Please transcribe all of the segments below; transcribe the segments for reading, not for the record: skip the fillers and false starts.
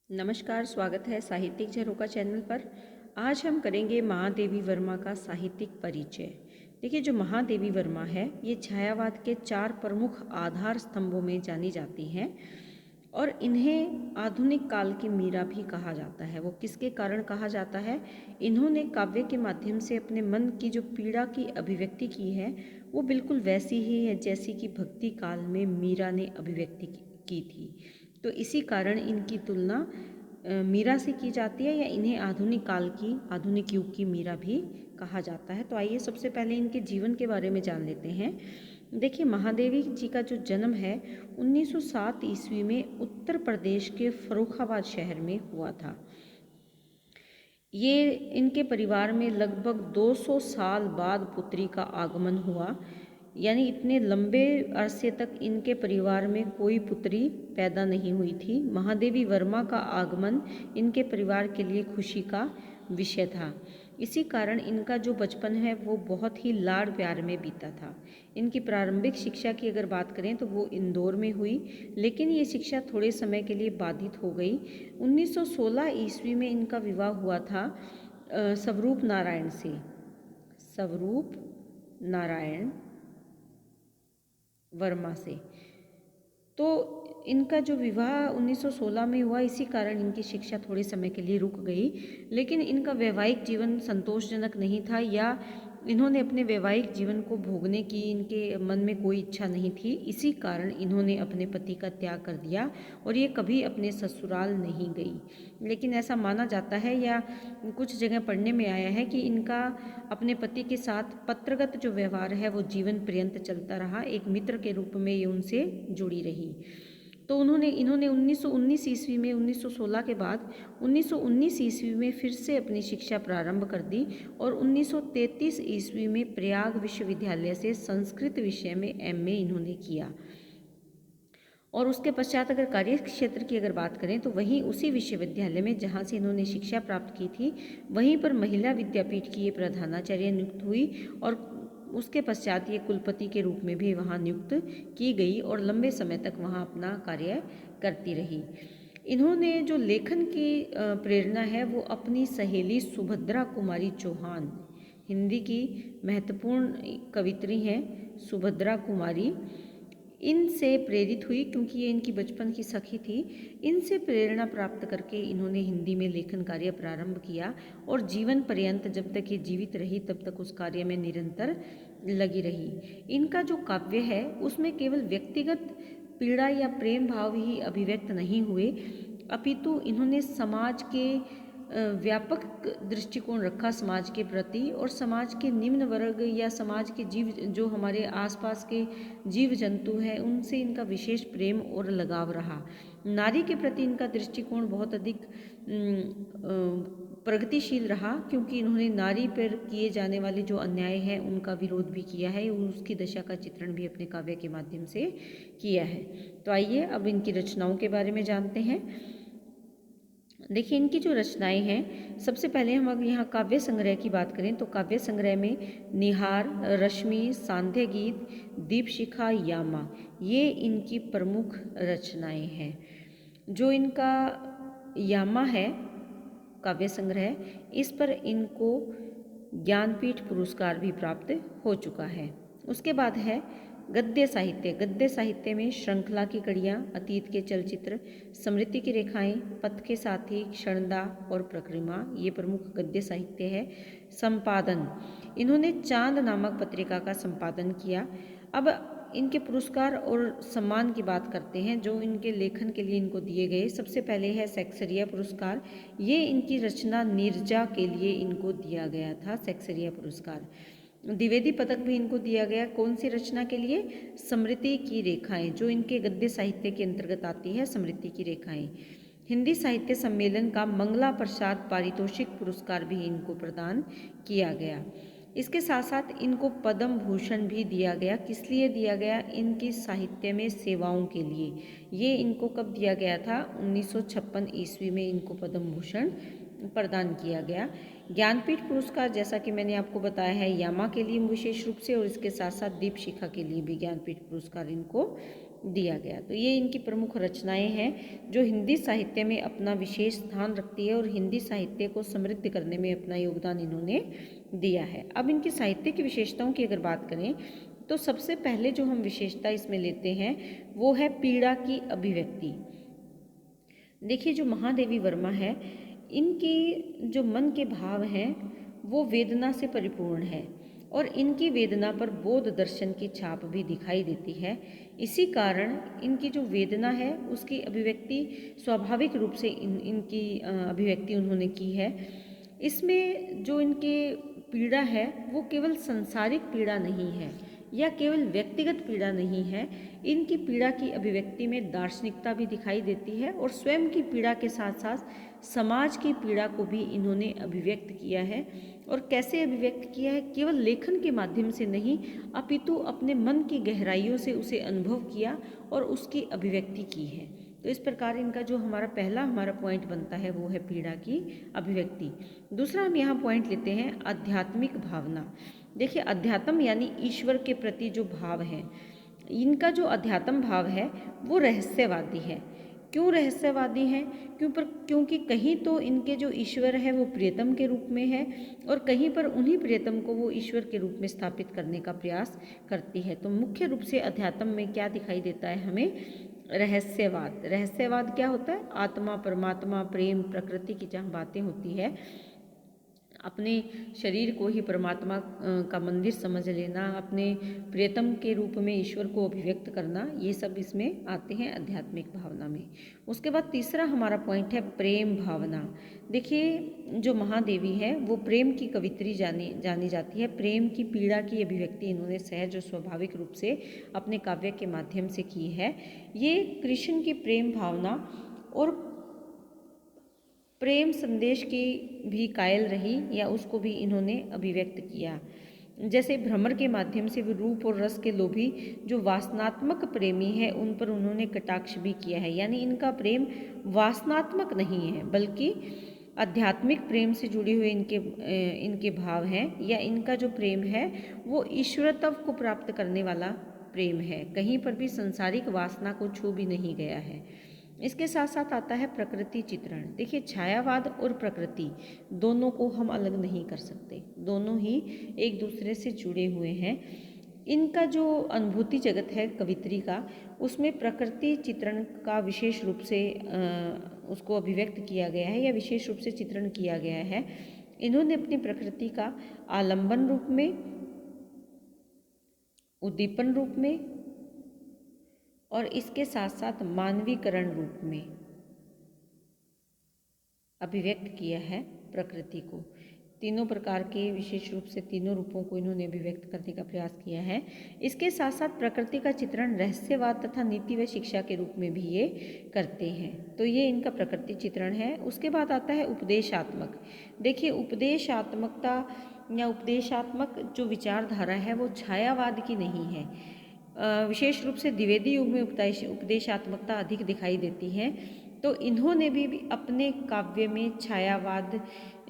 नमस्कार, स्वागत है साहित्यिक झरोखा चैनल पर। आज हम करेंगे महादेवी वर्मा का साहित्यिक परिचय। देखिए, जो महादेवी वर्मा है ये छायावाद के 4 प्रमुख आधार स्तंभों में जानी जाती हैं और इन्हें आधुनिक काल की मीरा भी कहा जाता है। वो किसके कारण कहा जाता है? इन्होंने काव्य के माध्यम से अपने मन की जो पीड़ा की अभिव्यक्ति की है वो बिल्कुल वैसी ही है जैसी कि भक्ति काल में मीरा ने अभिव्यक्ति की थी। तो इसी कारण इनकी तुलना मीरा से की जाती है या इन्हें आधुनिक युग की मीरा भी कहा जाता है। तो आइए सबसे पहले इनके जीवन के बारे में जान लेते हैं। देखिए, महादेवी जी का जो जन्म है 1907 ईस्वी में उत्तर प्रदेश के फर्रुखाबाद शहर में हुआ था। ये इनके परिवार में लगभग 200 साल बाद पुत्री का आगमन हुआ, यानी इतने लंबे अरसे तक इनके परिवार में कोई पुत्री पैदा नहीं हुई थी। महादेवी वर्मा का आगमन इनके परिवार के लिए खुशी का विषय था। इसी कारण इनका जो बचपन है वो बहुत ही लाड़ प्यार में बीता था। इनकी प्रारंभिक शिक्षा की अगर बात करें तो वो इंदौर में हुई, लेकिन ये शिक्षा थोड़े समय के लिए बाधित हो गई। 1916 ईस्वी में इनका विवाह हुआ था स्वरूप नारायण से। स्वरूप नारायण वर्मा से। तो इनका जो विवाह 1916 में हुआ, इसी कारण इनकी शिक्षा थोड़े समय के लिए रुक गई। लेकिन इनका वैवाहिक जीवन संतोषजनक नहीं था या इन्होंने अपने वैवाहिक जीवन को भोगने की इनके मन में कोई इच्छा नहीं थी। इसी कारण इन्होंने अपने पति का त्याग कर दिया और ये कभी अपने ससुराल नहीं गई। लेकिन ऐसा माना जाता है या कुछ जगह पढ़ने में आया है कि इनका अपने पति के साथ पत्रगत जो व्यवहार है वो जीवन पर्यंत चलता रहा। एक मित्र के रूप में ये उनसे जुड़ी रही। तो इन्होंने 1919 ईस्वी में 1916 के बाद 1919 ईस्वी में फिर से अपनी शिक्षा प्रारंभ कर दी और 1933 ईस्वी में प्रयाग विश्वविद्यालय से संस्कृत विषय में एमए इन्होंने किया। और उसके पश्चात अगर कार्य क्षेत्र की अगर बात करें तो वहीं उसी विश्वविद्यालय में जहाँ से इन्होंने शिक्षा प्राप्त की थी वहीं पर महिला विद्यापीठ की ये प्रधानाचार्य नियुक्त हुई और उसके पश्चात ये कुलपति के रूप में भी वहाँ नियुक्त की गई और लंबे समय तक वहाँ अपना कार्य करती रही। इन्होंने जो लेखन की प्रेरणा है वो अपनी सहेली सुभद्रा कुमारी चौहान, हिंदी की महत्वपूर्ण कवित्री हैं सुभद्रा कुमारी, इनसे प्रेरित हुई क्योंकि ये इनकी बचपन की सखी थी। इनसे प्रेरणा प्राप्त करके इन्होंने हिंदी में लेखन कार्य प्रारंभ किया और जीवन पर्यंत जब तक ये जीवित रही तब तक उस कार्य में निरंतर लगी रही। इनका जो काव्य है उसमें केवल व्यक्तिगत पीड़ा या प्रेम भाव ही अभिव्यक्त नहीं हुए, अपितु इन्होंने समाज के व्यापक दृष्टिकोण रखा समाज के प्रति और समाज के निम्न वर्ग या समाज के जीव जो हमारे आसपास के जीव जंतु हैं उनसे इनका विशेष प्रेम और लगाव रहा। नारी के प्रति इनका दृष्टिकोण बहुत अधिक प्रगतिशील रहा क्योंकि इन्होंने नारी पर किए जाने वाले जो अन्याय हैं उनका विरोध भी किया है, उसकी दशा का चित्रण भी अपने काव्य के माध्यम से किया है। तो आइए अब इनकी रचनाओं के बारे में जानते हैं। देखिए, इनकी जो रचनाएं हैं, सबसे पहले हम अगर यहाँ काव्य संग्रह की बात करें तो काव्य संग्रह में निहार, रश्मि, सांध्य गीत, दीपशिखा, यामा, ये इनकी प्रमुख रचनाएं हैं। जो इनका यामा है काव्य संग्रह, इस पर इनको ज्ञानपीठ पुरस्कार भी प्राप्त हो चुका है। उसके बाद है गद्य साहित्य। गद्य साहित्य में श्रृंखला की कड़ियाँ, अतीत के चलचित्र, स्मृति की रेखाएं, पथ के साथी, क्षणदा और प्रकृमा, ये प्रमुख गद्य साहित्य है। संपादन, इन्होंने चांद नामक पत्रिका का संपादन किया। अब इनके पुरस्कार और सम्मान की बात करते हैं जो इनके लेखन के लिए इनको दिए गए। सबसे पहले है सेक्सरिया पुरस्कार। ये इनकी रचना नीरजा के लिए इनको दिया गया था, सेक्सरिया पुरस्कार। द्विवेदी पदक भी इनको दिया गया, कौन सी रचना के लिए? स्मृति की रेखाएं, जो इनके गद्य साहित्य के अंतर्गत आती है, स्मृति की रेखाएं। हिंदी साहित्य सम्मेलन का मंगला प्रसाद पारितोषिक पुरस्कार भी इनको प्रदान किया गया। इसके साथ साथ इनको पद्म भूषण भी दिया गया। किस लिए दिया गया? इनकी साहित्य में सेवाओं के लिए। ये इनको कब दिया गया था? 1956 ईस्वी में इनको पद्म भूषण प्रदान किया गया। ज्ञानपीठ पुरस्कार, जैसा कि मैंने आपको बताया है, यामा के लिए विशेष रूप से और इसके साथ साथ दीपशिखा के लिए भी ज्ञानपीठ पुरस्कार इनको दिया गया। तो ये इनकी प्रमुख रचनाएं हैं जो हिंदी साहित्य में अपना विशेष स्थान रखती है और हिंदी साहित्य को समृद्ध करने में अपना योगदान इन्होंने दिया है। अब इनकी साहित्य की विशेषताओं की अगर बात करें तो सबसे पहले जो हम विशेषता इसमें लेते हैं वो है पीड़ा की अभिव्यक्ति। देखिए, जो महादेवी वर्मा है, इनकी जो मन के भाव हैं वो वेदना से परिपूर्ण है और इनकी वेदना पर बौद्ध दर्शन की छाप भी दिखाई देती है। इसी कारण इनकी जो वेदना है उसकी अभिव्यक्ति स्वाभाविक रूप से इनकी अभिव्यक्ति उन्होंने की है। इसमें जो इनके पीड़ा है वो केवल सांसारिक पीड़ा नहीं है या केवल व्यक्तिगत पीड़ा नहीं है। इनकी पीड़ा की अभिव्यक्ति में दार्शनिकता भी दिखाई देती है और स्वयं की पीड़ा के साथ साथ समाज की पीड़ा को भी इन्होंने अभिव्यक्त किया है। और कैसे अभिव्यक्त किया है? केवल लेखन के माध्यम से नहीं, अपितु अपने मन की गहराइयों से उसे अनुभव किया और उसकी अभिव्यक्ति की है। तो इस प्रकार इनका जो हमारा पॉइंट बनता है वो है पीड़ा की अभिव्यक्ति। दूसरा हम यहाँ पॉइंट लेते हैं आध्यात्मिक भावना। देखिए, अध्यात्म यानी ईश्वर के प्रति जो भाव है, इनका जो अध्यात्म भाव है वो रहस्यवादी है। क्यों रहस्यवादी है? क्योंकि कहीं तो इनके जो ईश्वर है वो प्रियतम के रूप में है और कहीं पर उन्हीं प्रियतम को वो ईश्वर के रूप में स्थापित करने का प्रयास करती है। तो मुख्य रूप से अध्यात्म में क्या दिखाई देता है हमें? रहस्यवाद। रहस्यवाद क्या होता है? आत्मा, परमात्मा, प्रेम, प्रकृति की जहाँ बातें होती है, अपने शरीर को ही परमात्मा का मंदिर समझ लेना, अपने प्रियतम के रूप में ईश्वर को अभिव्यक्त करना, ये सब इसमें आते हैं आध्यात्मिक भावना में। उसके बाद तीसरा हमारा पॉइंट है प्रेम भावना। देखिए, जो महादेवी है वो प्रेम की कवित्री जानी जाती है। प्रेम की पीड़ा की अभिव्यक्ति इन्होंने सहज और स्वाभाविक रूप से अपने काव्य के माध्यम से की है। ये कृष्ण की प्रेम भावना और प्रेम संदेश की भी कायल रही या उसको भी इन्होंने अभिव्यक्त किया। जैसे भ्रमर के माध्यम से वो रूप और रस के लोभी जो वासनात्मक प्रेमी है उन पर उन्होंने कटाक्ष भी किया है। यानी इनका प्रेम वासनात्मक नहीं है बल्कि आध्यात्मिक प्रेम से जुड़े हुए इनके भाव हैं, या इनका जो प्रेम है वो ईश्वरत्व को प्राप्त करने वाला प्रेम है। कहीं पर भी सांसारिक वासना को छू भी नहीं गया है। इसके साथ साथ आता है प्रकृति चित्रण। देखिए, छायावाद और प्रकृति दोनों को हम अलग नहीं कर सकते, दोनों ही एक दूसरे से जुड़े हुए हैं। इनका जो अनुभूति जगत है कवित्री का, उसमें प्रकृति चित्रण का विशेष रूप से उसको अभिव्यक्त किया गया है या विशेष रूप से चित्रण किया गया है। इन्होंने अपनी प्रकृति का आलंबन रूप में, उद्दीपन रूप में और इसके साथ साथ मानवीकरण रूप में अभिव्यक्त किया है प्रकृति को। तीनों प्रकार के विशेष रूप से तीनों रूपों को इन्होंने अभिव्यक्त करने का प्रयास किया है। इसके साथ साथ प्रकृति का चित्रण रहस्यवाद तथा नीति व शिक्षा के रूप में भी ये करते हैं। तो ये इनका प्रकृति चित्रण है। उसके बाद आता है उपदेशात्मक। देखिए, उपदेशात्मकता या उपदेशात्मक जो विचारधारा है वो छायावाद की नहीं है। विशेष रूप से द्विवेदी युग में उपदेशात्मकता अधिक दिखाई देती है। तो इन्होंने भी अपने काव्य में छायावाद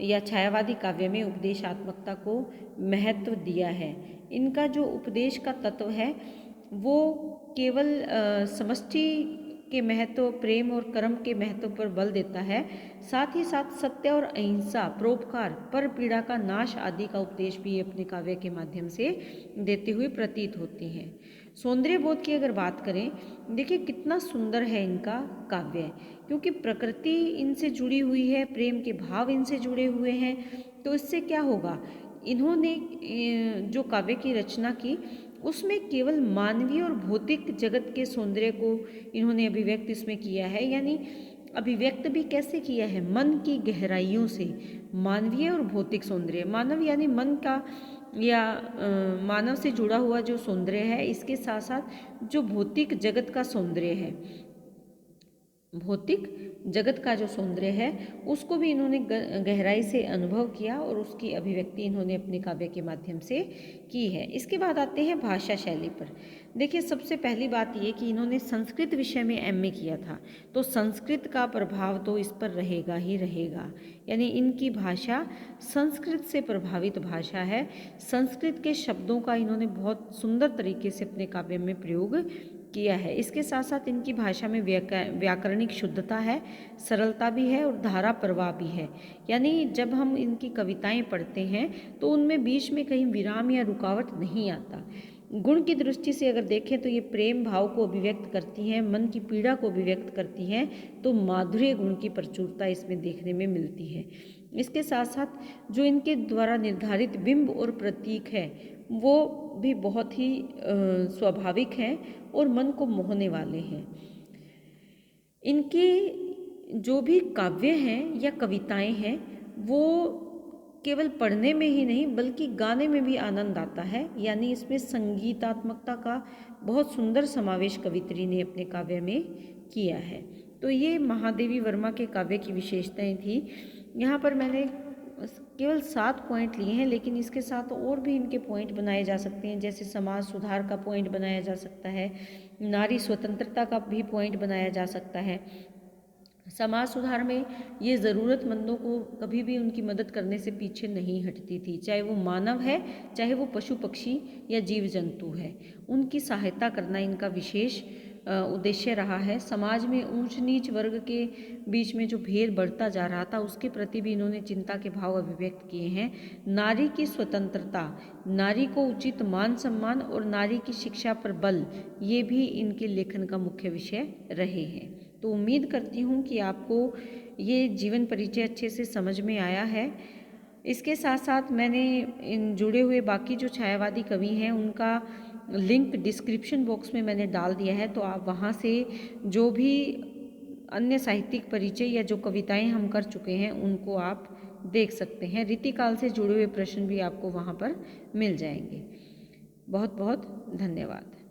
या छायावादी काव्य में उपदेशात्मकता को महत्व दिया है। इनका जो उपदेश का तत्व है वो केवल समष्टि के महत्व, प्रेम और कर्म के महत्व पर बल देता है। साथ ही साथ सत्य और अहिंसा, परोपकार, पर पीड़ा का नाश आदि का उपदेश भी अपने काव्य के माध्यम से देते हुए प्रतीत होते हैं। सौंदर्य बोध की अगर बात करें, देखिए कितना सुंदर है इनका काव्य, क्योंकि प्रकृति इनसे जुड़ी हुई है, प्रेम के भाव इनसे जुड़े हुए हैं। तो इससे क्या होगा, इन्होंने जो काव्य की रचना की उसमें केवल मानवीय और भौतिक जगत के सौंदर्य को इन्होंने अभिव्यक्त इसमें किया है। यानी अभिव्यक्त भी कैसे किया है? मन की गहराइयों से मानवीय और भौतिक सौंदर्य, मानव यानी मन का या मानव से जुड़ा हुआ जो सौंदर्य है, इसके साथ साथ जो भौतिक जगत का सौंदर्य है, भौतिक जगत का जो सौंदर्य है उसको भी इन्होंने गहराई से अनुभव किया और उसकी अभिव्यक्ति इन्होंने अपने काव्य के माध्यम से की है। इसके बाद आते हैं भाषा शैली पर। देखिए, सबसे पहली बात ये कि इन्होंने संस्कृत विषय में एमए किया था, तो संस्कृत का प्रभाव तो इस पर रहेगा ही रहेगा। यानी इनकी भाषा संस्कृत से प्रभावित भाषा है। संस्कृत के शब्दों का इन्होंने बहुत सुंदर तरीके से अपने काव्य में प्रयोग किया है। इसके साथ साथ इनकी भाषा में व्याकरणिक शुद्धता है, सरलता भी है और धारा प्रवाह भी है। यानी जब हम इनकी कविताएं पढ़ते हैं तो उनमें बीच में कहीं विराम या रुकावट नहीं आता। गुण की दृष्टि से अगर देखें तो ये प्रेम भाव को अभिव्यक्त करती हैं, मन की पीड़ा को अभिव्यक्त करती हैं, तो माधुर्य गुण की प्रचुरता इसमें देखने में मिलती है। इसके साथ साथ जो इनके द्वारा निर्धारित बिंब और प्रतीक है वो भी बहुत ही स्वाभाविक हैं और मन को मोहने वाले हैं। इनके जो भी काव्य हैं या कविताएं हैं वो केवल पढ़ने में ही नहीं बल्कि गाने में भी आनंद आता है। यानी इसमें संगीतात्मकता का बहुत सुंदर समावेश कवित्री ने अपने काव्य में किया है। तो ये महादेवी वर्मा के काव्य की विशेषताएं थी। यहाँ पर मैंने केवल 7 पॉइंट लिए हैं, लेकिन इसके साथ और भी इनके पॉइंट बनाए जा सकते हैं। जैसे समाज सुधार का पॉइंट बनाया जा सकता है, नारी स्वतंत्रता का भी पॉइंट बनाया जा सकता है। समाज सुधार में ये ज़रूरतमंदों को कभी भी उनकी मदद करने से पीछे नहीं हटती थी, चाहे वो मानव है, चाहे वो पशु पक्षी या जीव जंतु है, उनकी सहायता करना इनका विशेष उद्देश्य रहा है। समाज में ऊंच नीच वर्ग के बीच में जो भेद बढ़ता जा रहा था उसके प्रति भी इन्होंने चिंता के भाव अभिव्यक्त किए हैं। नारी की स्वतंत्रता, नारी को उचित मान सम्मान और नारी की शिक्षा पर बल, ये भी इनके लेखन का मुख्य विषय रहे हैं। तो उम्मीद करती हूँ कि आपको ये जीवन परिचय अच्छे से समझ में आया है। इसके साथ साथ मैंने इन जुड़े हुए बाकी जो छायावादी कवि हैं उनका लिंक डिस्क्रिप्शन बॉक्स में मैंने डाल दिया है, तो आप वहाँ से जो भी अन्य साहित्यिक परिचय या जो कविताएं हम कर चुके हैं उनको आप देख सकते हैं। रीतिकाल से जुड़े हुए प्रश्न भी आपको वहाँ पर मिल जाएंगे। बहुत बहुत धन्यवाद।